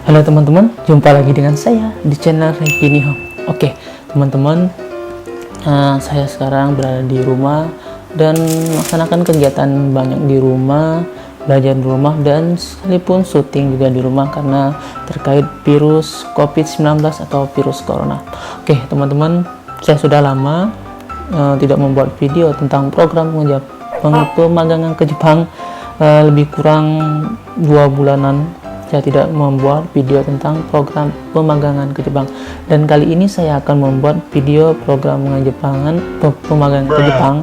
Halo teman-teman, jumpa lagi dengan saya di channel Regini Home. Oke teman-teman, saya sekarang berada di rumah dan melaksanakan kegiatan banyak di rumah, belajar di rumah, dan sekalipun syuting juga di rumah karena terkait virus COVID-19 atau virus corona. Oke teman-teman, saya sudah lama tidak membuat video tentang program pemagangan ke Jepang, lebih kurang 2 bulanan saya tidak membuat video tentang program pemagangan ke Jepang, dan kali ini saya akan membuat video program pemagangan ke Jepang,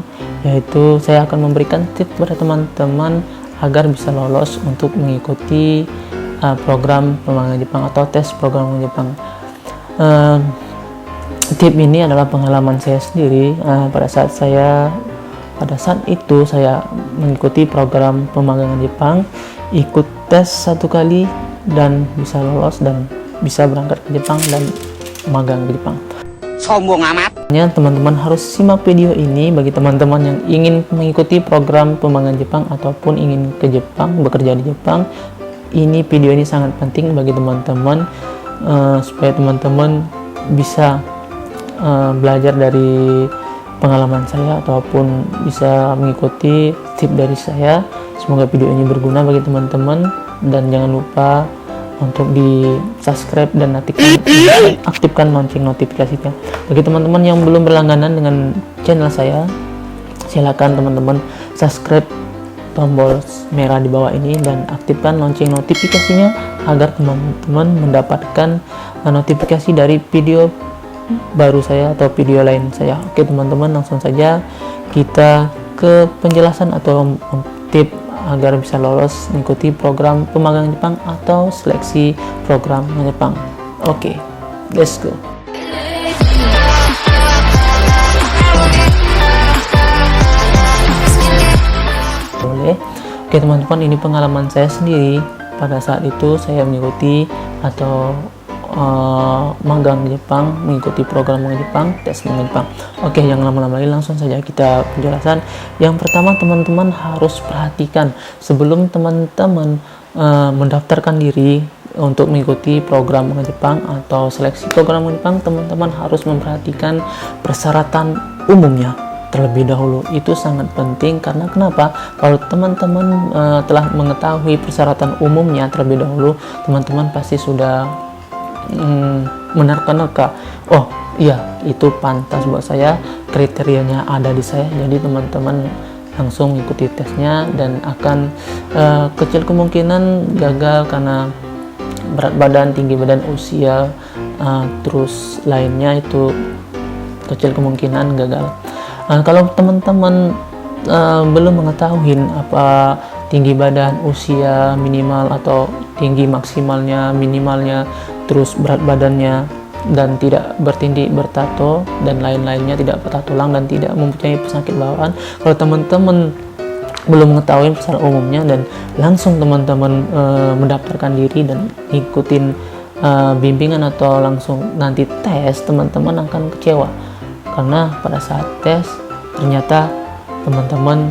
yaitu saya akan memberikan tips kepada teman-teman agar bisa lolos untuk mengikuti program pemagangan Jepang atau tes program Jepang. Tip ini adalah pengalaman saya sendiri. Pada saat itu saya mengikuti program pemagangan Jepang, ikut tes 1 kali dan bisa lolos dan bisa berangkat ke Jepang dan magang ke Jepang. Sombong amat. Teman-teman harus simak video ini bagi teman-teman yang ingin mengikuti program pemagangan Jepang ataupun ingin ke Jepang, bekerja di Jepang. Video ini sangat penting bagi teman-teman, supaya teman-teman bisa belajar dari pengalaman saya ataupun bisa mengikuti tips dari saya. Semoga video ini berguna bagi teman-teman, dan jangan lupa untuk di subscribe dan aktifkan lonceng notifikasinya. Bagi teman-teman yang belum berlangganan dengan channel saya, silakan teman-teman subscribe tombol merah di bawah ini dan aktifkan lonceng notifikasinya agar teman-teman mendapatkan notifikasi dari video baru saya atau video lain saya. Oke teman-teman, langsung saja kita ke penjelasan atau tips agar bisa lolos mengikuti program pemagang Jepang atau seleksi program Jepang. Oke, let's go. Boleh. Oke teman-teman, ini pengalaman saya sendiri. Pada saat itu saya mengikuti atau magang di Jepang, mengikuti program magang Jepang, tes magang Jepang. Oke, yang lama-lama lagi langsung saja kita penjelasan. Yang pertama, teman-teman harus perhatikan sebelum teman-teman mendaftarkan diri untuk mengikuti program magang Jepang atau seleksi program magang Jepang, teman-teman harus memperhatikan persyaratan umumnya terlebih dahulu. Itu sangat penting karena kenapa? Kalau teman-teman telah mengetahui persyaratan umumnya terlebih dahulu, teman-teman pasti sudah menerka-nerka, oh iya itu pantas buat saya, kriterianya ada di saya, jadi teman-teman langsung mengikuti tesnya dan akan kecil kemungkinan gagal karena berat badan, tinggi badan, usia, terus lainnya itu kecil kemungkinan gagal. Kalau teman-teman belum mengetahui apa tinggi badan, usia minimal atau tinggi maksimalnya, minimalnya, terus berat badannya, dan tidak bertindik, bertato, dan lain-lainnya, tidak patah tulang, dan tidak mempunyai penyakit bawaan. Kalau teman-teman belum mengetahui persyaratan umumnya dan langsung teman-teman mendaftarkan diri dan ikutin bimbingan atau langsung nanti tes, teman-teman akan kecewa karena pada saat tes ternyata teman-teman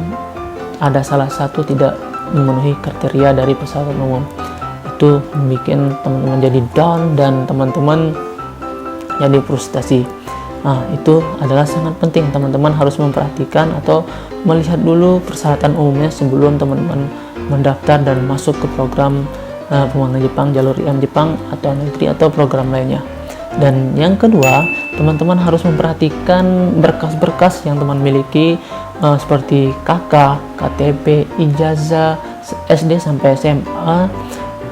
ada salah satu tidak memenuhi kriteria dari persyaratan umum. Itu membuat teman-teman jadi down dan teman-teman jadi frustasi. Itu adalah sangat penting. Teman-teman harus memperhatikan atau melihat dulu persyaratan umumnya sebelum teman-teman mendaftar dan masuk ke program pemagangan Jepang, jalur IM Jepang atau negeri atau program lainnya. Dan yang kedua, teman-teman harus memperhatikan berkas-berkas yang teman miliki, seperti KK, KTP, ijazah SD sampai SMA,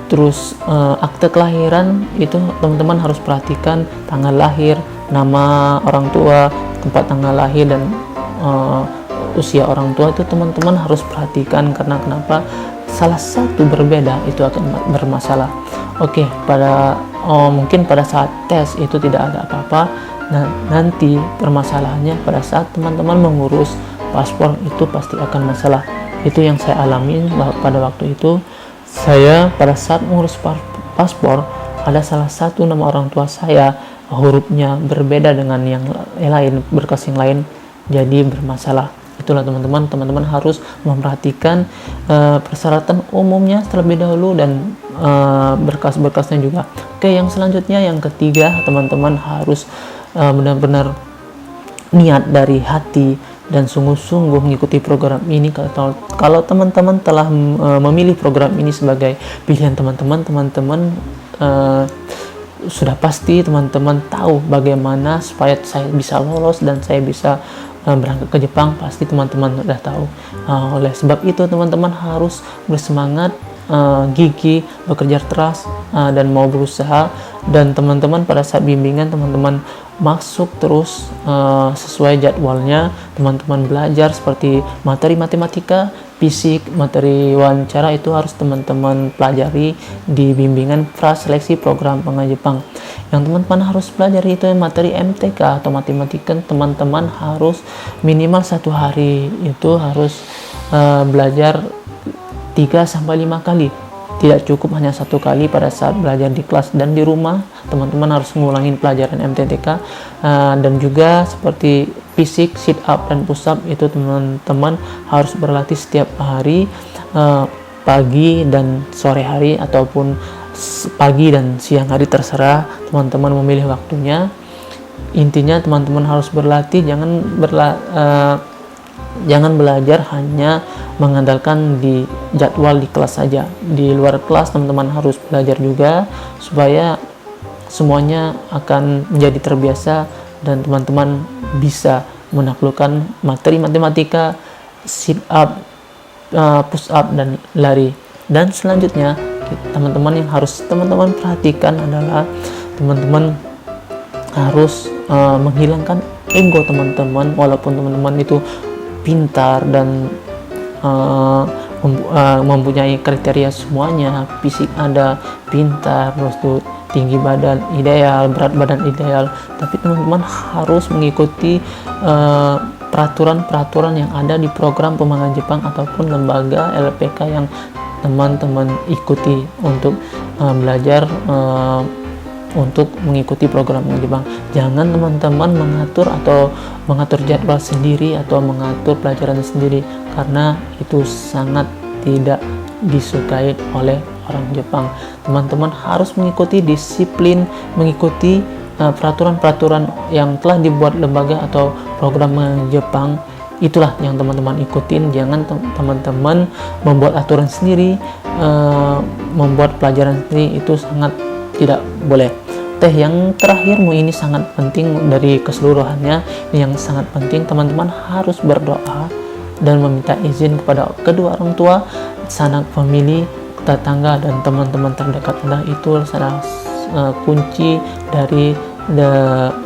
terus akte kelahiran. Itu teman-teman harus perhatikan tanggal lahir, nama orang tua, tempat tanggal lahir, dan usia orang tua. Itu teman-teman harus perhatikan karena kenapa? Salah satu berbeda itu akan bermasalah. Oke, mungkin pada saat tes itu tidak ada apa-apa. Nah, nanti permasalahannya pada saat teman-teman mengurus paspor itu pasti akan masalah. Itu yang saya alami pada waktu itu. Saya pada saat mengurus paspor, ada salah satu nama orang tua saya hurufnya berbeda dengan yang lain, berkas yang lain, jadi bermasalah. itulah teman-teman harus memperhatikan persyaratan umumnya terlebih dahulu dan berkas-berkasnya juga. Oke, yang selanjutnya yang ketiga, teman-teman harus benar-benar niat dari hati dan sungguh-sungguh mengikuti program ini. Kalau teman-teman telah memilih program ini sebagai pilihan teman-teman sudah pasti teman-teman tahu bagaimana supaya saya bisa lolos dan saya bisa berangkat ke Jepang. Pasti teman-teman sudah tahu. Oleh sebab itu teman-teman harus bersemangat, gigih, bekerja keras, dan mau berusaha. Dan teman-teman pada saat bimbingan teman-teman masuk terus sesuai jadwalnya. Teman-teman belajar seperti materi matematika, fisik, materi wawancara itu harus teman-teman pelajari di bimbingan praseleksi program pengajar Jepang. Yang teman-teman harus pelajari itu materi MTK atau matematika. Teman-teman harus minimal 1 hari itu harus belajar 3-5 kali. Tidak cukup hanya 1 kali pada saat belajar di kelas dan di rumah. Teman-teman harus ngulangin pelajaran MTTK, dan juga seperti fisik, sit up dan push up itu teman-teman harus berlatih setiap hari, pagi dan sore hari ataupun pagi dan siang hari, terserah teman-teman memilih waktunya. Intinya teman-teman harus berlatih, jangan belajar hanya mengandalkan di jadwal di kelas saja. Di luar kelas teman-teman harus belajar juga supaya semuanya akan menjadi terbiasa dan teman-teman bisa menaklukkan materi matematika, sit up, push up dan lari. Dan selanjutnya teman-teman yang harus teman-teman perhatikan adalah teman-teman harus menghilangkan ego teman-teman. Walaupun teman-teman itu pintar dan mempunyai kriteria semuanya, fisik ada, pintar, terus tuh tinggi badan ideal, berat badan ideal, tapi teman-teman harus mengikuti peraturan-peraturan yang ada di program pembangunan Jepang ataupun lembaga LPK yang teman-teman ikuti untuk belajar untuk mengikuti program Jepang. Jangan teman-teman mengatur jadwal sendiri atau mengatur pelajaran sendiri, karena itu sangat tidak disukai oleh orang Jepang. Teman-teman harus mengikuti disiplin, mengikuti peraturan-peraturan yang telah dibuat lembaga atau program Jepang. Itulah yang teman-teman ikutin. Jangan teman-teman membuat aturan sendiri, membuat pelajaran sendiri, itu sangat tidak boleh. Yang terakhir, ini sangat penting dari keseluruhannya. Yang sangat penting, teman-teman harus berdoa dan meminta izin kepada kedua orang tua, sanak famili, tetangga dan teman-teman terdekat Anda. Itu adalah kunci dari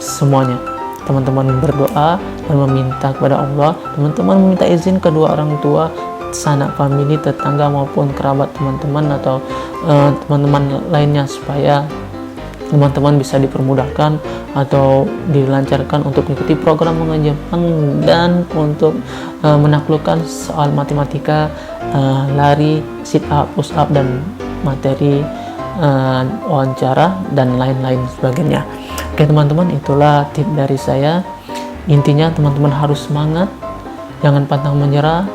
semuanya. Teman-teman berdoa dan meminta kepada Allah. Teman-teman meminta izin kedua orang tua, sanak famili, tetangga maupun kerabat teman-teman atau teman-teman lainnya supaya teman-teman bisa dipermudahkan atau dilancarkan untuk mengikuti program mengajar Jepang dan untuk menaklukkan soal matematika, lari, sit up, push up dan materi wawancara dan lain-lain sebagainya. Oke teman-teman, itulah tip dari saya. Intinya teman-teman harus semangat, jangan pantang menyerah,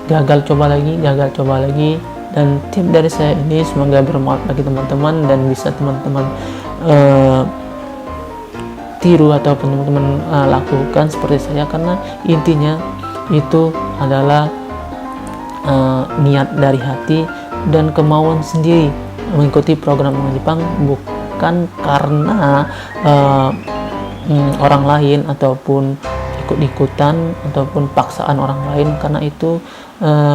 gagal coba lagi. Dan tip dari saya ini semoga bermanfaat bagi teman-teman dan bisa teman-teman tiru ataupun teman-teman lakukan seperti saya, karena intinya itu adalah niat dari hati dan kemauan sendiri mengikuti program Jepang, bukan karena orang lain ataupun ikut-ikutan ataupun paksaan orang lain, karena itu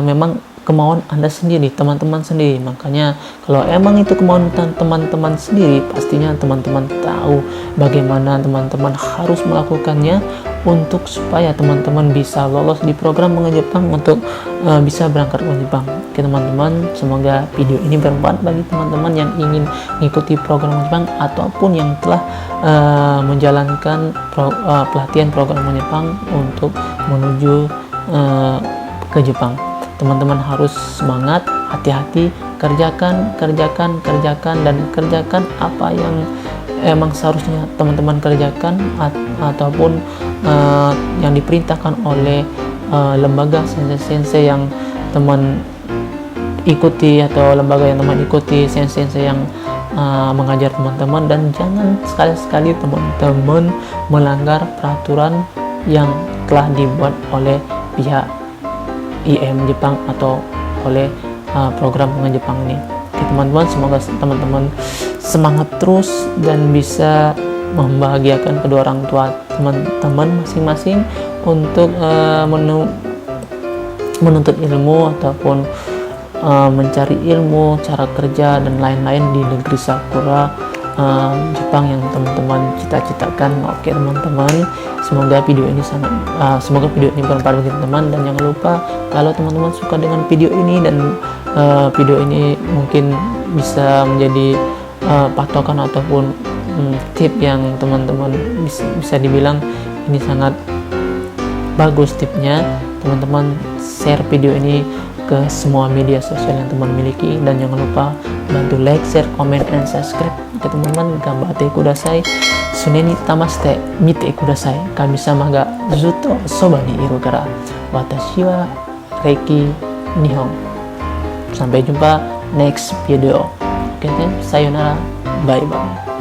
memang kemauan Anda sendiri, teman-teman sendiri. Makanya kalau emang itu kemauan teman-teman sendiri, pastinya teman-teman tahu bagaimana teman-teman harus melakukannya untuk supaya teman-teman bisa lolos di program mengajar Jepang untuk bisa berangkat ke Jepang. Oke teman-teman, semoga video ini bermanfaat bagi teman-teman yang ingin mengikuti program Jepang ataupun yang telah menjalankan pelatihan program Jepang untuk menuju ke Jepang. Teman-teman harus semangat, hati-hati, kerjakan dan kerjakan apa yang emang seharusnya teman-teman kerjakan ataupun yang diperintahkan oleh lembaga sensei-sensei yang teman ikuti atau lembaga yang teman ikuti, sensei-sensei yang mengajar teman-teman, dan jangan sekali-sekali teman-teman melanggar peraturan yang telah dibuat oleh pihak IM Jepang atau oleh program dengan Jepang ini. Oke teman-teman, semoga teman-teman semangat terus dan bisa membahagiakan kedua orang tua teman-teman masing-masing untuk menuntut ilmu ataupun mencari ilmu, cara kerja dan lain-lain di negeri Sakura Jepang yang teman-teman cita-citakan. Oke teman-teman, semoga video ini bermanfaat bagi teman-teman, dan jangan lupa kalau teman-teman suka dengan video ini dan video ini mungkin bisa menjadi patokan ataupun tip yang teman-teman bisa dibilang ini sangat bagus tipnya, teman-teman share video ini ke semua media sosial yang teman miliki, dan jangan lupa bantu like, share, comment, and subscribe. Oke teman-teman, gambatte kudasai, suneni tamaste mite kudasai, kami-sama ga zutto soba ni iru kara watashi wa Reiki Nihon. Sampai jumpa next video. Oke, sayonara, bye bye.